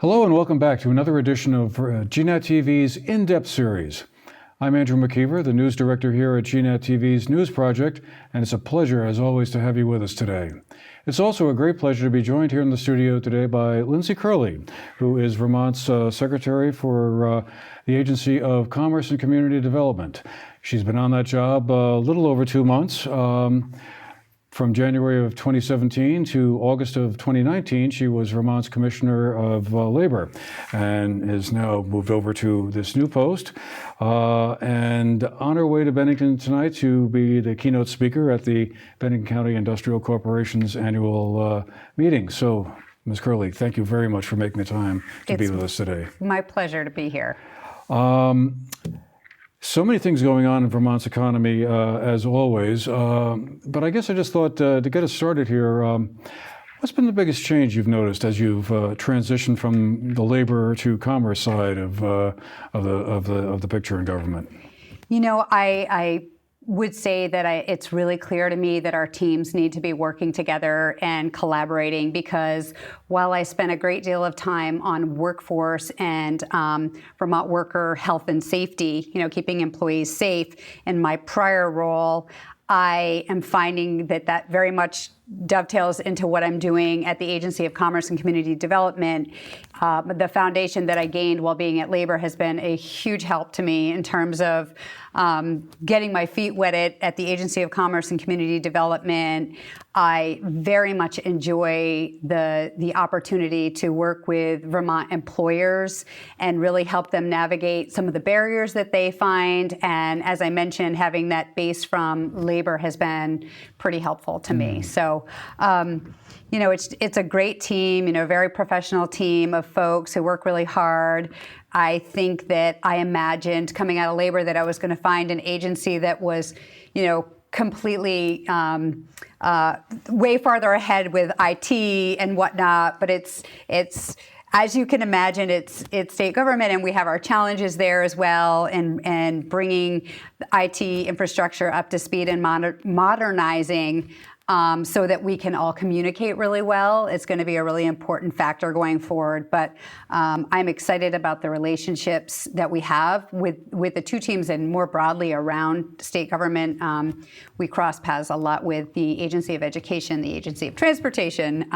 Hello and welcome back to another edition of GNAT-TV's In-Depth series. I'm Andrew McKeever, the news director here at GNAT-TV's News Project, and it's a pleasure, as always, to have you with us today. It's also a great pleasure to be joined here in the studio today by Lindsay Kurrle, who is Vermont's Secretary for the Agency of Commerce and Community Development. She's been on that job a little over 2 months. From January of 2017 to August of 2019, she was Vermont's Commissioner of Labor and has now moved over to this new post. And on her way to Bennington tonight to be the keynote speaker at the Benton County Industrial Corporation's annual meeting. So, Ms. Kurrle, thank you very much for making the time to be with us today. My pleasure to be here. So many things going on in Vermont's economy, as always, but I guess I just thought to get us started here, what's been the biggest change you've noticed as you've transitioned from the labor to commerce side of the picture in government? You know, I would say that it's really clear to me that our teams need to be working together and collaborating, because while I spent a great deal of time on workforce and Vermont worker health and safety, you know, keeping employees safe in my prior role, I am finding that very much dovetails into what I'm doing at the Agency of Commerce and Community Development. The foundation that I gained while being at Labor has been a huge help to me in terms of getting my feet wetted at the Agency of Commerce and Community Development. I very much enjoy the opportunity to work with Vermont employers and really help them navigate some of the barriers that they find. And as I mentioned, having that base from Labor has been pretty helpful to me. So, you know, it's a great team, you know, a very professional team of folks who work really hard. I think that I imagined coming out of Labor that I was going to find an agency that was, you know, completely way farther ahead with IT and whatnot. But it's as you can imagine, it's state government, and we have our challenges there as well, and bringing the IT infrastructure up to speed and modernizing so that we can all communicate really well. It's going to be a really important factor going forward. But I'm excited about the relationships that we have with the two teams and more broadly around state government. We cross paths a lot with the Agency of Education, the Agency of Transportation,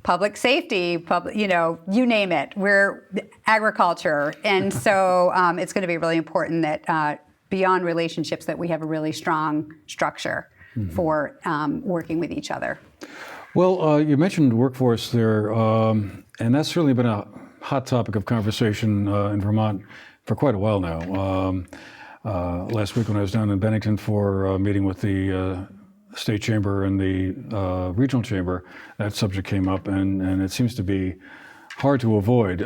public safety, you know, you name it. We're agriculture. And so it's going to be really important that beyond relationships that we have a really strong structure for working with each other. Well, you mentioned workforce there, and that's certainly been a hot topic of conversation in Vermont for quite a while now. Last week when I was down in Bennington for a meeting with the State Chamber and the Regional Chamber, that subject came up, and it seems to be hard to avoid.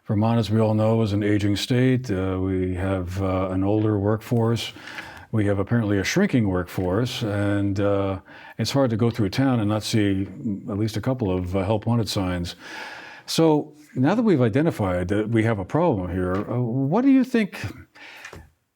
Vermont, as we all know, is an aging state. We have an older workforce. We have apparently a shrinking workforce, and it's hard to go through town and not see at least a couple of help wanted signs. So now that we've identified that we have a problem here, what do you think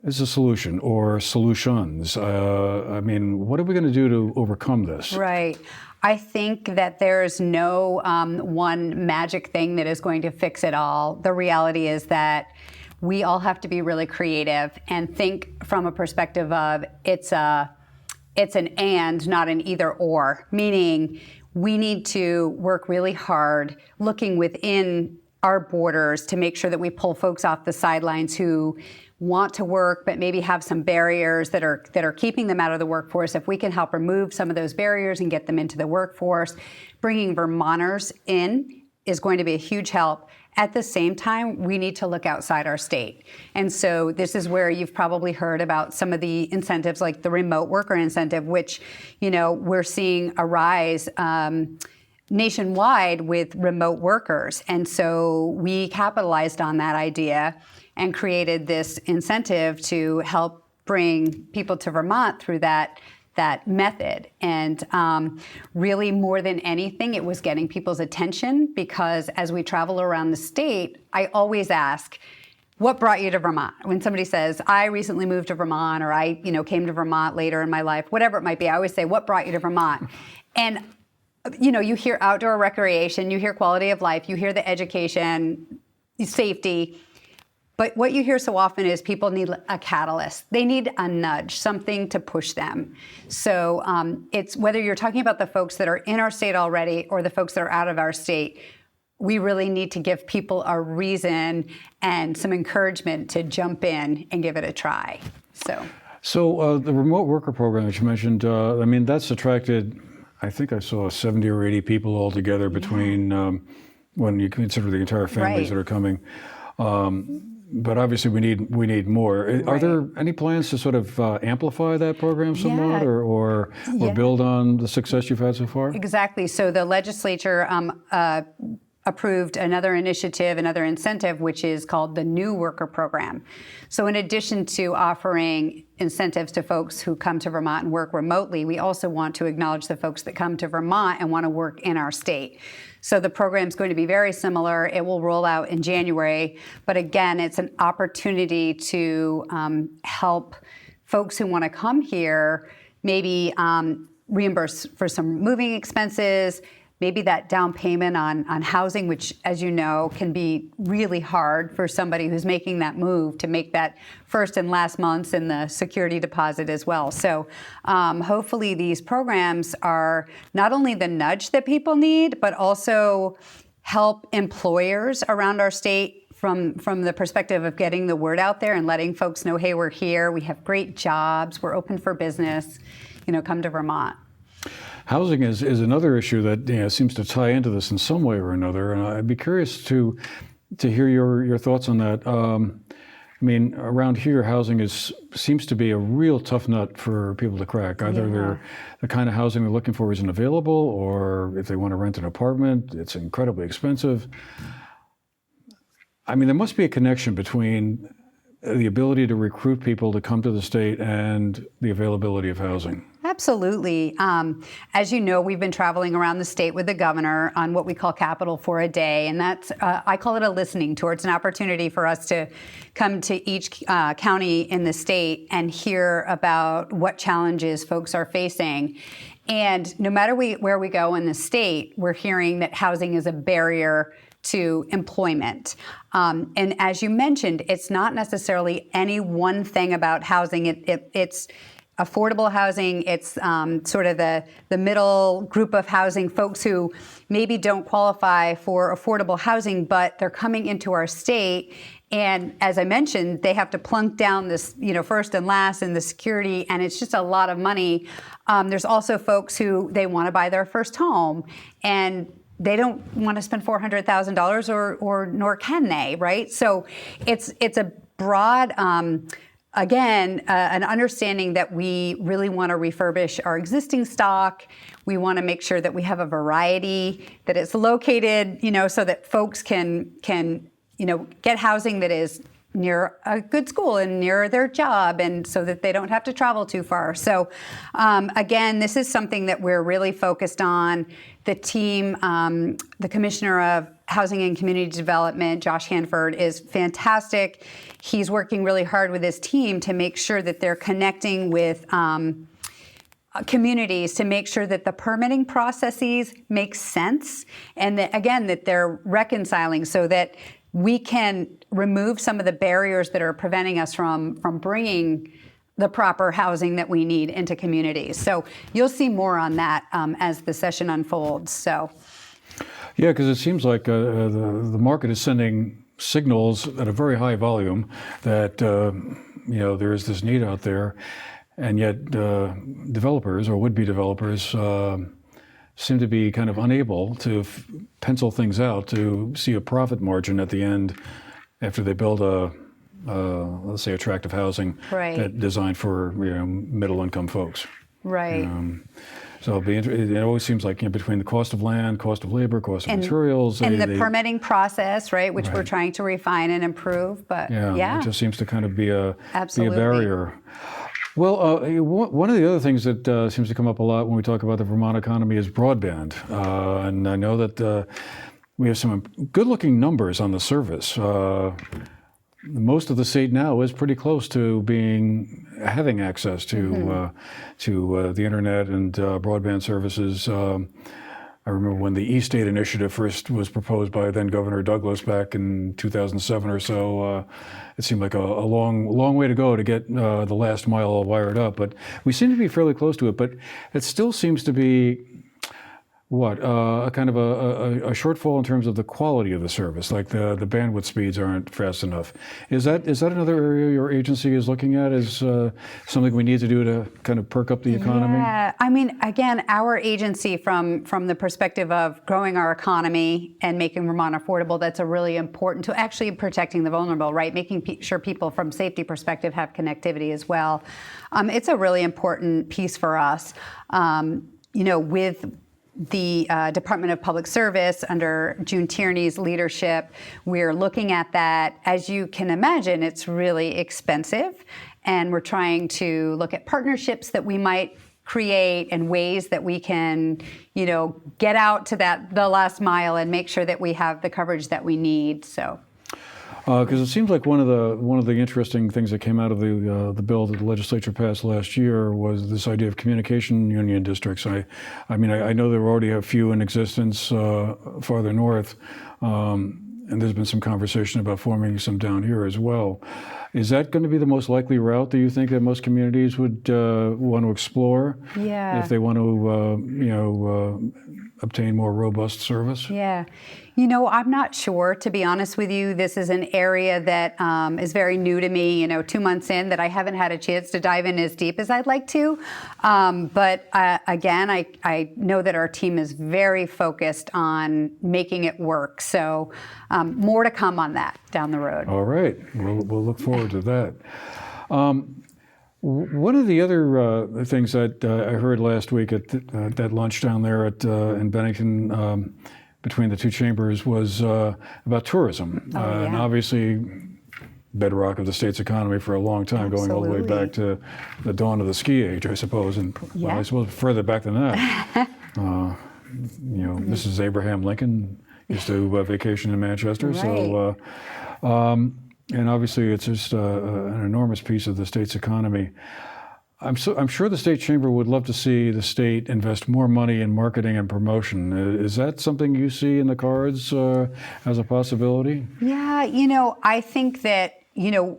is a solution or solutions? I mean, what are we going to do to overcome this? Right. I think that there's no one magic thing that is going to fix it all. The reality is that we all have to be really creative and think from a perspective of it's an and, not an either or, meaning we need to work really hard looking within our borders to make sure that we pull folks off the sidelines who want to work but maybe have some barriers that are keeping them out of the workforce. If we can help remove some of those barriers and get them into the workforce, bringing Vermonters in is going to be a huge help. At the same time, we need to look outside our state. And so this is where you've probably heard about some of the incentives like the remote worker incentive, which, you know, we're seeing a rise nationwide with remote workers. And so we capitalized on that idea and created this incentive to help bring people to Vermont through that method. And really more than anything, it was getting people's attention, because as we travel around the state, I always ask, what brought you to Vermont? When somebody says, I recently moved to Vermont, or I came to Vermont later in my life, whatever it might be, I always say, what brought you to Vermont? And you hear outdoor recreation, you hear quality of life, you hear the education, safety. But what you hear so often is people need a catalyst. They need a nudge, something to push them. So it's whether you're talking about the folks that are in our state already or the folks that are out of our state, we really need to give people a reason and some encouragement to jump in and give it a try. So the remote worker program that you mentioned, that's attracted, I think I saw 70 or 80 people altogether between when you consider the entire families that are coming. But obviously we need more. Are there any plans to sort of amplify that program somewhat or build on the success you've had so far? Exactly. So the legislature approved another initiative, another incentive, which is called the New Worker Program. So in addition to offering incentives to folks who come to Vermont and work remotely, we also want to acknowledge the folks that come to Vermont and want to work in our state. So the program is going to be very similar. It will roll out in January. But again, it's an opportunity to help folks who want to come here, maybe reimburse for some moving expenses, maybe that down payment on housing, which, as you know, can be really hard for somebody who's making that move to make that first and last months and the security deposit as well. So hopefully these programs are not only the nudge that people need, but also help employers around our state from the perspective of getting the word out there and letting folks know, hey, we're here, we have great jobs, we're open for business, come to Vermont. Housing is another issue that seems to tie into this in some way or another, and I'd be curious to hear your thoughts on that. Around here, housing seems to be a real tough nut for people to crack. Either the kind of housing they're looking for isn't available, or if they want to rent an apartment, it's incredibly expensive. There must be a connection between the ability to recruit people to come to the state and the availability of housing. Absolutely. As you know, we've been traveling around the state with the governor on what we call Capital for a Day, and that's I call it a listening tour. It's an opportunity for us to come to each county in the state and hear about what challenges folks are facing. And no matter where we go in the state, we're hearing that housing is a barrier to employment. And as you mentioned, it's not necessarily any one thing about housing. It's affordable housing. It's sort of the middle group of housing, folks who maybe don't qualify for affordable housing, but they're coming into our state. And as I mentioned, they have to plunk down this, first and last and the security, and it's just a lot of money. There's also folks who they want to buy their first home, and they don't want to spend $400,000 or nor can they, right? So it's a broad, an understanding that we really want to refurbish our existing stock. We want to make sure that we have a variety, that it's located, so that folks can get housing that is near a good school and near their job, and so that they don't have to travel too far. So again, this is something that we're really focused on. The team, the Commissioner of Housing and Community Development, Josh Hanford, is fantastic. He's working really hard with his team to make sure that they're connecting with communities to make sure that the permitting processes make sense, and that, again, that they're reconciling so that we can remove some of the barriers that are preventing us from bringing the proper housing that we need into communities. So you'll see more on that as the session unfolds. So, yeah, because it seems like the market is sending signals at a very high volume that there is this need out there, and yet developers or would-be developers seem to be kind of unable to pencil things out to see a profit margin at the end after they build let's say, attractive housing that designed for middle-income folks. Right. So it always seems like between the cost of land, cost of labor, cost of materials, and the permitting process, right, which we're trying to refine and improve. But it just seems to kind of be a Absolutely. barrier. Well, one of the other things that seems to come up a lot when we talk about the Vermont economy is broadband, and I know that we have some good-looking numbers on the service. Most of the state now is pretty close to having access to the internet and broadband services. I remember when the E-State Initiative first was proposed by then Governor Douglas back in 2007 or so. It seemed like a long way to go to get the last mile all wired up, but we seem to be fairly close to it. But it still seems to be a kind of a shortfall in terms of the quality of the service, like the bandwidth speeds aren't fast enough. Is that another area your agency is looking at as something we need to do to kind of perk up the economy? Yeah, I mean, again, our agency from the perspective of growing our economy and making Vermont affordable, that's a really important to actually protecting the vulnerable, right? Making sure people from safety perspective have connectivity as well. It's a really important piece for us. With the Department of Public Service under June Tierney's leadership, we're looking at that. As you can imagine, it's really expensive, and we're trying to look at partnerships that we might create and ways that we can, get out to the last mile and make sure that we have the coverage that we need. So. Because it seems like one of the interesting things that came out of the bill that the legislature passed last year was this idea of communication union districts. I know there are already a few in existence farther north, and there's been some conversation about forming some down here as well. Is that going to be the most likely route, do you think, that most communities would want to explore? Yeah. If they want to, obtain more robust service? Yeah. I'm not sure, to be honest with you. This is an area that is very new to me, 2 months in, that I haven't had a chance to dive in as deep as I'd like to. But again, I know that our team is very focused on making it work. So more to come on that down the road. All right. We'll look forward to that. One of the other things that I heard last week at that lunch down there in Benton between the two chambers was about tourism. And obviously, bedrock of the state's economy for a long time, going all the way back to the dawn of the ski age, I suppose, and I suppose further back than that. Mrs. Abraham Lincoln used to vacation in Manchester, right. So. And obviously, it's just an enormous piece of the state's economy. I'm sure the state chamber would love to see the state invest more money in marketing and promotion. Is that something you see in the cards as a possibility? Yeah, I think that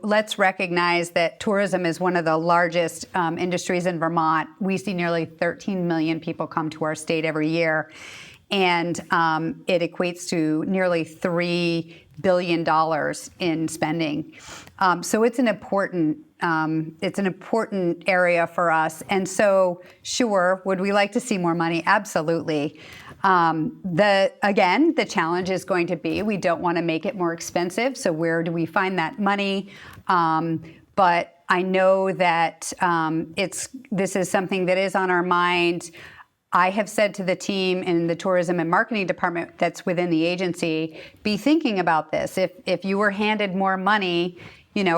let's recognize that tourism is one of the largest industries in Vermont. We see nearly 13 million people come to our state every year, and it equates to nearly $3 billion in spending. So it's an important area for us. And so, sure, would we like to see more money? Absolutely. The challenge is going to be, we don't want to make it more expensive. So where do we find that money? But I know that this is something that is on our mind. I have said to the team in the tourism and marketing department that's within the agency, be thinking about this. If you were handed more money,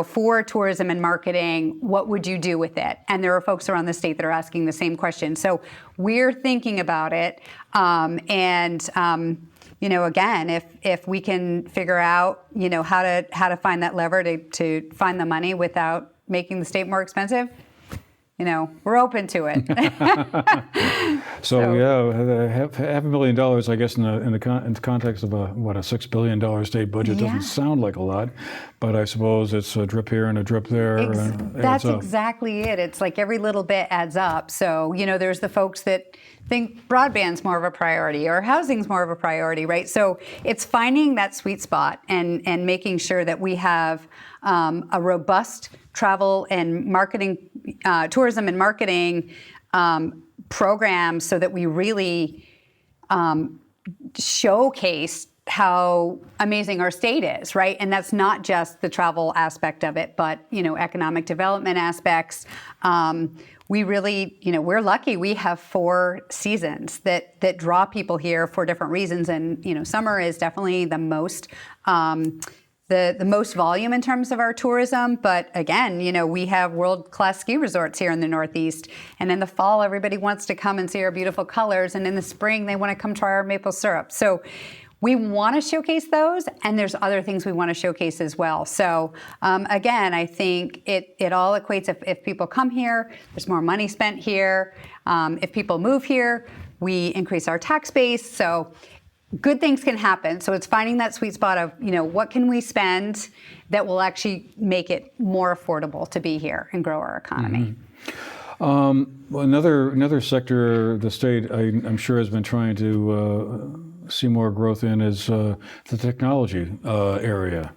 for tourism and marketing, what would you do with it? And there are folks around the state that are asking the same question. So we're thinking about it. Again, if we can figure out, how to find that lever to find the money without making the state more expensive, we're open to it. So yeah, $500,000, I guess, in the context of a $6 billion state budget doesn't sound like a lot, but I suppose it's a drip here and a drip there. That's exactly it. It's like every little bit adds up. So there's the folks that think broadband's more of a priority or housing's more of a priority, right? So it's finding that sweet spot and making sure that we have a robust travel and marketing, tourism and marketing program, so that we really showcase how amazing our state is, right? And that's not just the travel aspect of it, but economic development aspects. We really, we're lucky. We have 4 seasons that draw people here for different reasons, and summer is definitely the most. The most volume in terms of our tourism. But again, we have world-class ski resorts here in the Northeast. And in the fall, everybody wants to come and see our beautiful colors. And in the spring, they want to come try our maple syrup. So we want to showcase those. And there's other things we want to showcase as well. So again, I think it all equates. If people come here, there's more money spent here. If people move here, we increase our tax base. So good things can happen. So it's finding that sweet spot of, what can we spend that will actually make it more affordable to be here and grow our economy. Well, another sector the state, I'm sure, has been trying to see more growth in is the technology area.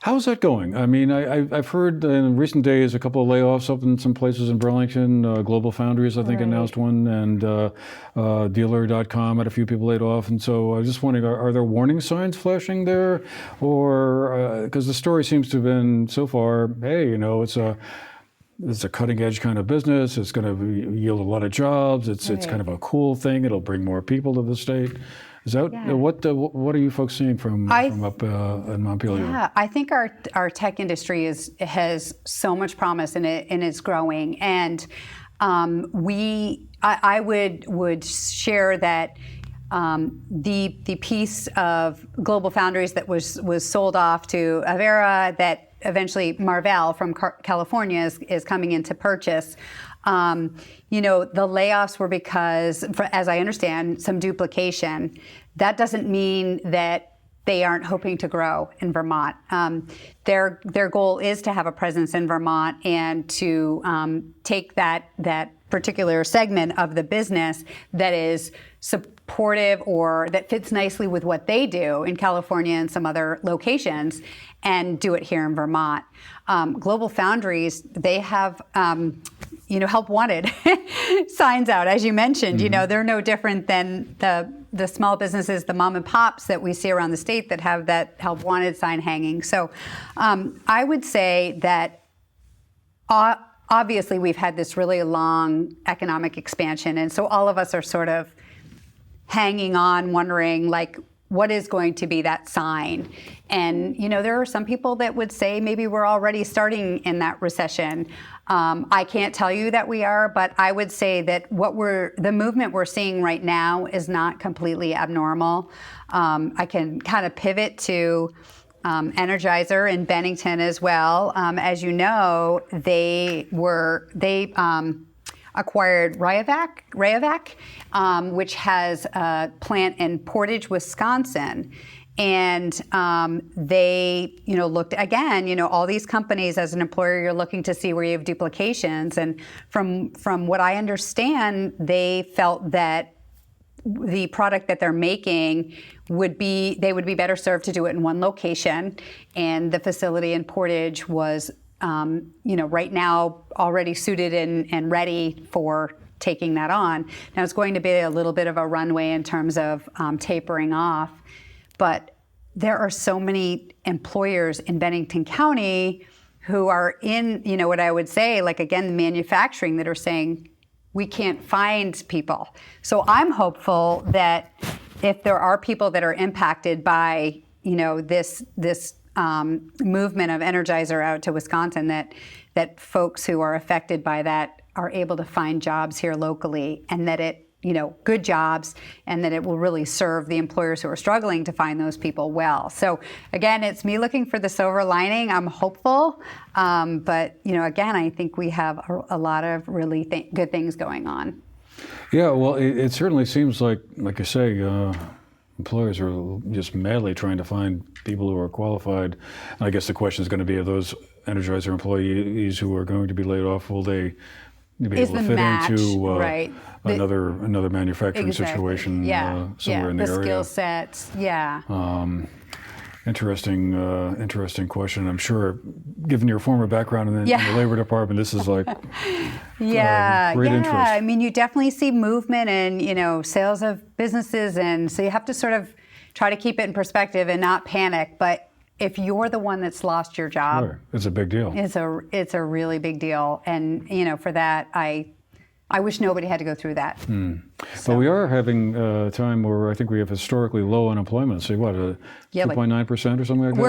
How's that going? I mean, I've heard in recent days a couple of layoffs up in some places in Burlington. Global Foundries, I think, announced one, and Dealer.com had a few people laid off. And so I was just wondering, are there warning signs flashing there? Or, because the story seems to have been so far, hey, it's a cutting edge kind of business. It's going to yield a lot of jobs. It's kind of a cool thing. It'll bring more people to the state. Is that what are you folks seeing from up in Montpelier? Yeah, I think our tech industry has so much promise and it's growing. And I would share that the piece of Global Foundries that was sold off to Avera, that eventually Marvell from California is coming in to purchase. The layoffs were because, as I understand, some duplication. That doesn't mean that they aren't hoping to grow in Vermont. Their goal is to have a presence in Vermont and to take that particular segment of the business that is supportive or that fits nicely with what they do in California and some other locations and do it here in Vermont. Global Foundries, they have help wanted signs out, as you mentioned. They're no different than the small businesses, the mom and pops that we see around the state that have that help wanted sign hanging. So I would say that obviously we've had this really long economic expansion, and so all of us are sort of hanging on, wondering what is going to be that sign. And there are some people that would say maybe we're already starting in that recession. I can't tell you that we are, but I would say that the movement we're seeing right now is not completely abnormal. I can kind of pivot to Energizer in Bennington as well. As you know, they acquired Rayovac, which has a plant in Portage, Wisconsin. And they, looked again, all these companies as an employer, you're looking to see where you have duplications. And from what I understand, they felt that the product that they're making they would be better served to do it in one location. And the facility in Portage was right now already suited and ready for taking that on. Now it's going to be a little bit of a runway in terms of tapering off, but there are so many employers in Bennington County who are in, what I would say, again, the manufacturing, that are saying, we can't find people. So I'm hopeful that if there are people that are impacted by, this movement of Energizer out to Wisconsin, that folks who are affected by that are able to find jobs here locally, and that it, good jobs, and that it will really serve the employers who are struggling to find those people well. So again, it's me looking for the silver lining. I'm hopeful, but again, I think we have a lot of really good things going on. Yeah, well, it certainly seems like you say, employers are just madly trying to find people who are qualified. And I guess the question is going to be, of those Energizer employees who are going to be laid off, will they be able to fit into another manufacturing situation somewhere in the area? The skill sets, Interesting question. I'm sure, given your former background in the labor department, this is great interest. I mean, you definitely see movement and sales of businesses, and so you have to sort of try to keep it in perspective and not panic. But if you're the one that's lost your job, sure, it's a big deal. It's a really big deal, and for that, I wish nobody had to go through that. But we are having a time where I think we have historically low unemployment. So 2.9% or something like that?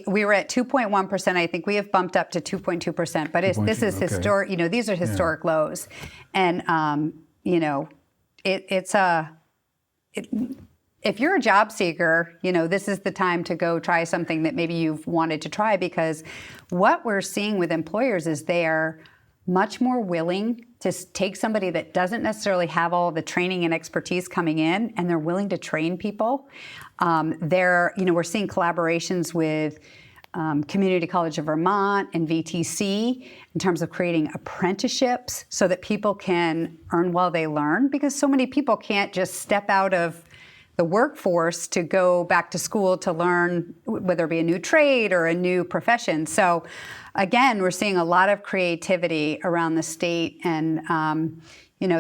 We were at 2.1%. I think we have bumped up to 2.2%. But this is historic. These are historic lows, and if you're a job seeker, this is the time to go try something that maybe you've wanted to try, because what we're seeing with employers is they are much more willing to take somebody that doesn't necessarily have all the training and expertise coming in, and they're willing to train people. We're seeing collaborations with Community College of Vermont and VTC in terms of creating apprenticeships so that people can earn while they learn, because so many people can't just step out of the workforce to go back to school to learn, whether it be a new trade or a new profession. So again, we're seeing a lot of creativity around the state, and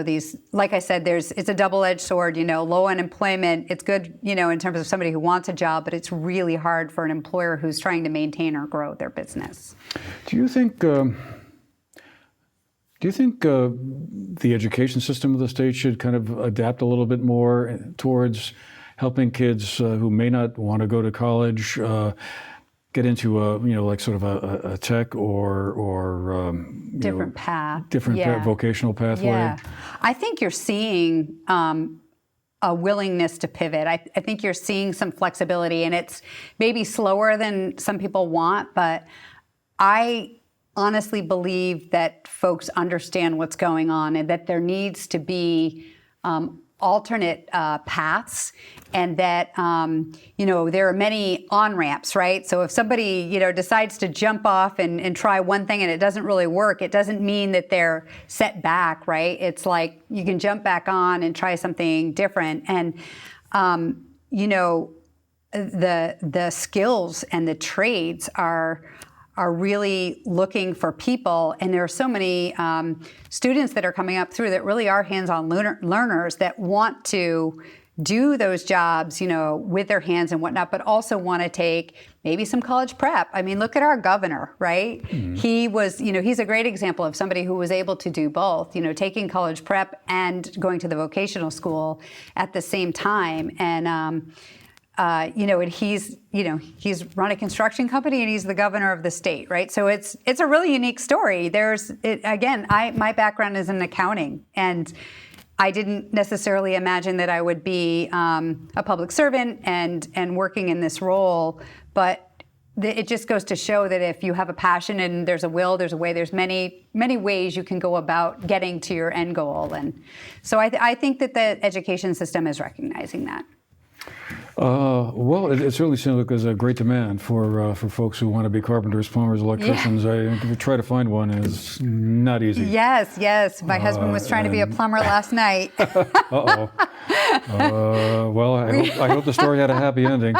these, like I said, it's a double-edged sword. Low unemployment, it's good, in terms of somebody who wants a job, but it's really hard for an employer who's trying to maintain or grow their business. Do you think the education system of the state should kind of adapt a little bit more towards helping kids who may not want to go to college get into a tech or different path, vocational pathway? Yeah, I think you're seeing a willingness to pivot. I think you're seeing some flexibility, and it's maybe slower than some people want, but I honestly believe that folks understand what's going on and that there needs to be alternate paths, and that there are many on-ramps, right? So if somebody decides to jump off and try one thing and it doesn't really work, it doesn't mean that they're set back, right? It's like you can jump back on and try something different. And the skills and the trades are really looking for people, and there are so many students that are coming up through that really are hands-on learners that want to do those jobs, with their hands and whatnot, but also want to take maybe some college prep. I mean, look at our governor, right? Mm-hmm. He was, he's a great example of somebody who was able to do both, taking college prep and going to the vocational school at the same time. And, and he's run a construction company, and he's the governor of the state, right? So it's a really unique story. My background is in accounting, and I didn't necessarily imagine that I would be a public servant and working in this role, but it just goes to show that if you have a passion and there's a will, there's a way, there's many, many ways you can go about getting to your end goal. And so I think that the education system is recognizing that. Well, it certainly seems like there's a great demand for folks who want to be carpenters, plumbers, electricians. Yeah. I try to find one is not easy. Yes. My husband was trying to be a plumber last night. Uh-oh. Well, I hope the story had a happy ending.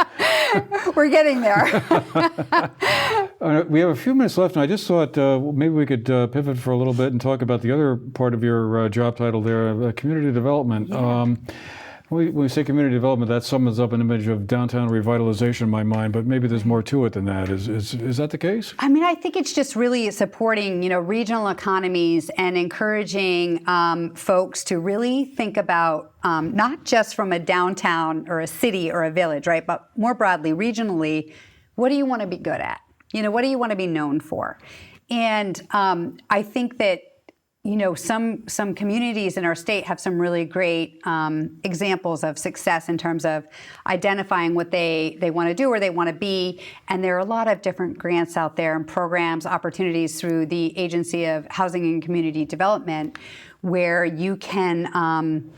We're getting there. We have a few minutes left, and I just thought maybe we could pivot for a little bit and talk about the other part of your job title there, community development. Yeah. When we say community development, that sums up an image of downtown revitalization in my mind, but maybe there's more to it than that. Is that the case? I mean, I think it's just really supporting, regional economies and encouraging folks to really think about not just from a downtown or a city or a village, right, but more broadly, regionally, what do you want to be good at? What do you want to be known for? And I think that some communities in our state have some really great examples of success in terms of identifying what they want to do or they want to be. And there are a lot of different grants out there and programs, opportunities through the Agency of Housing and Community Development, where you can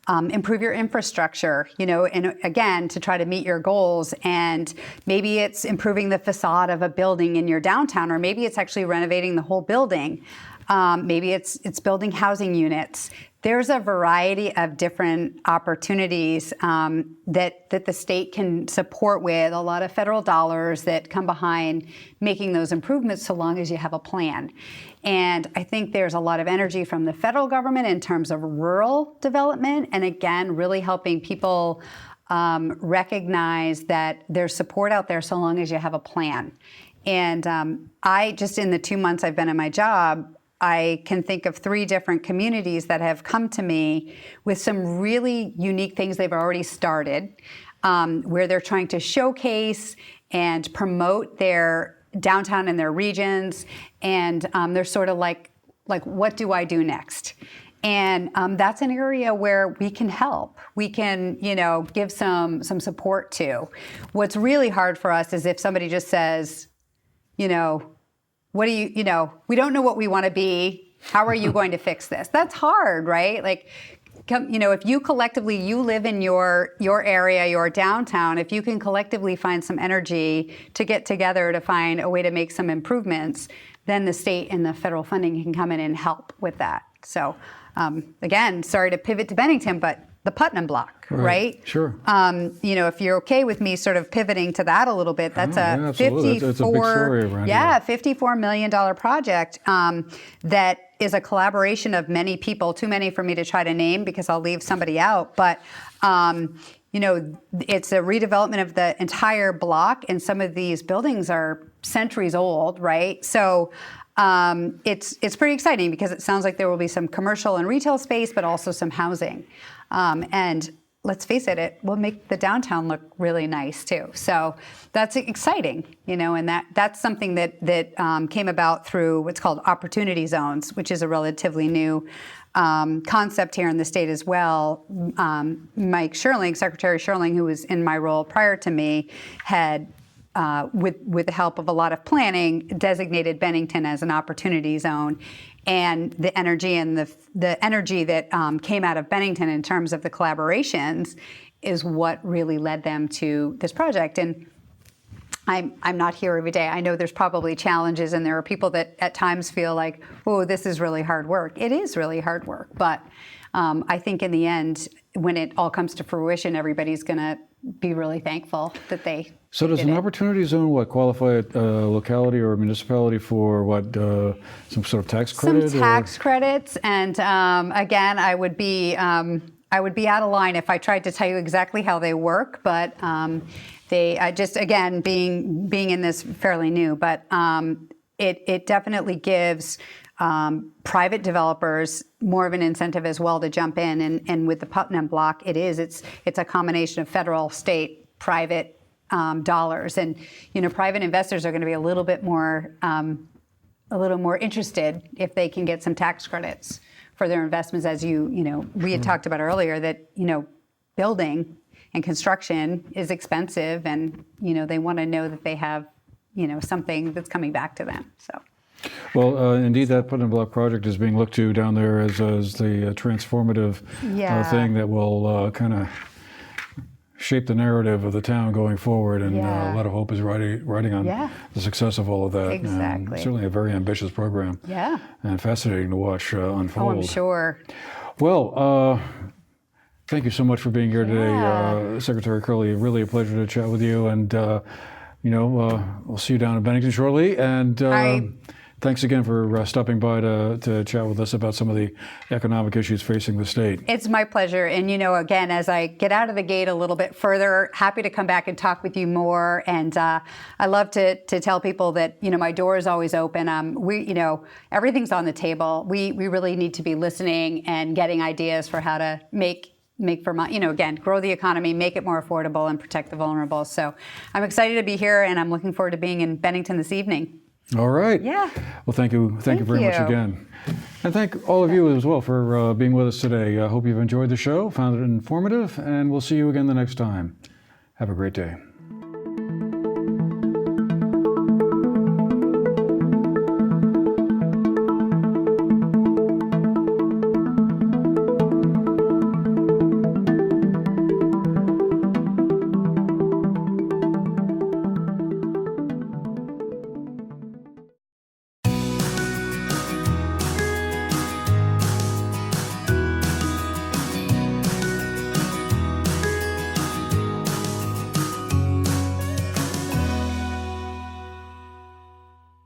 improve your infrastructure, and again, to try to meet your goals. And maybe it's improving the facade of a building in your downtown, or maybe it's actually renovating the whole building. Maybe it's building housing units. There's a variety of different opportunities that the state can support with a lot of federal dollars that come behind making those improvements, so long as you have a plan. And I think there's a lot of energy from the federal government in terms of rural development, and again, really helping people recognize that there's support out there so long as you have a plan. And I just, in the 2 months I've been in my job, I can think of 3 different communities that have come to me with some really unique things they've already started, where they're trying to showcase and promote their downtown and their regions, and they're sort of like, what do I do next? And that's an area where we can help. We can, give some support to. What's really hard for us is if somebody just says, what do we don't know what we want to be. How are you going to fix this? That's hard, right? Like, if you collectively, you live in your area, your downtown, if you can collectively find some energy to get together to find a way to make some improvements, then the state and the federal funding can come in and help with that. So again, sorry to pivot to Bennington, but the Putnam block, right? Sure. If you're okay with me sort of pivoting to that a little bit, that's a it's a big story around here. $54 million project that is a collaboration of many people, too many for me to try to name because I'll leave somebody out. But, it's a redevelopment of the entire block, and some of these buildings are centuries old, right? So it's pretty exciting because it sounds like there will be some commercial and retail space, but also some housing. And let's face it, it will make the downtown look really nice too. So that's exciting, and that's something that came about through what's called opportunity zones, which is a relatively new concept here in the state as well. Mike Sherling, Secretary Sherling, who was in my role prior to me, had with the help of a lot of planning, designated Bennington as an opportunity zone. And the energy and the energy that came out of Bennington in terms of the collaborations is what really led them to this project. And I'm not here every day. I know there's probably challenges, and there are people that at times feel like, oh, this is really hard work. It is really hard work, but I think in the end, when it all comes to fruition, everybody's going to be really thankful that they. So does an opportunity zone qualify a locality or a municipality for some sort of tax credit? Some tax credits, and again, I would be out of line if I tried to tell you exactly how they work. But they just again being in this fairly new, but it definitely gives private developers more of an incentive as well to jump in. And with the Putnam block, it's a combination of federal, state, private dollars, and private investors are going to be a little more interested if they can get some tax credits for their investments. As we had talked about earlier, that building and construction is expensive, and they want to know that they have something that's coming back to them. So. Well, indeed, that Putnam Block project is being looked to down there as the transformative thing that will kind of shape the narrative of the town going forward, and a lot of hope is riding on the success of all of that. Exactly. Certainly a very ambitious program. Yeah. And fascinating to watch unfold. Oh, I'm sure. Well, thank you so much for being here today, Secretary Kurrle. Really a pleasure to chat with you, and we'll see you down in Bennington shortly. And thanks again for stopping by to chat with us about some of the economic issues facing the state. It's my pleasure. And, again, as I get out of the gate a little bit further, happy to come back and talk with you more. And I love to tell people that, my door is always open. Everything's on the table. We really need to be listening and getting ideas for how to make Vermont, again, grow the economy, make it more affordable, and protect the vulnerable. So I'm excited to be here, and I'm looking forward to being in Bennington this evening. All right. Yeah. Well, thank you very much again. And thank all of you as well for being with us today. I hope you've enjoyed the show, found it informative, and we'll see you again the next time. Have a great day.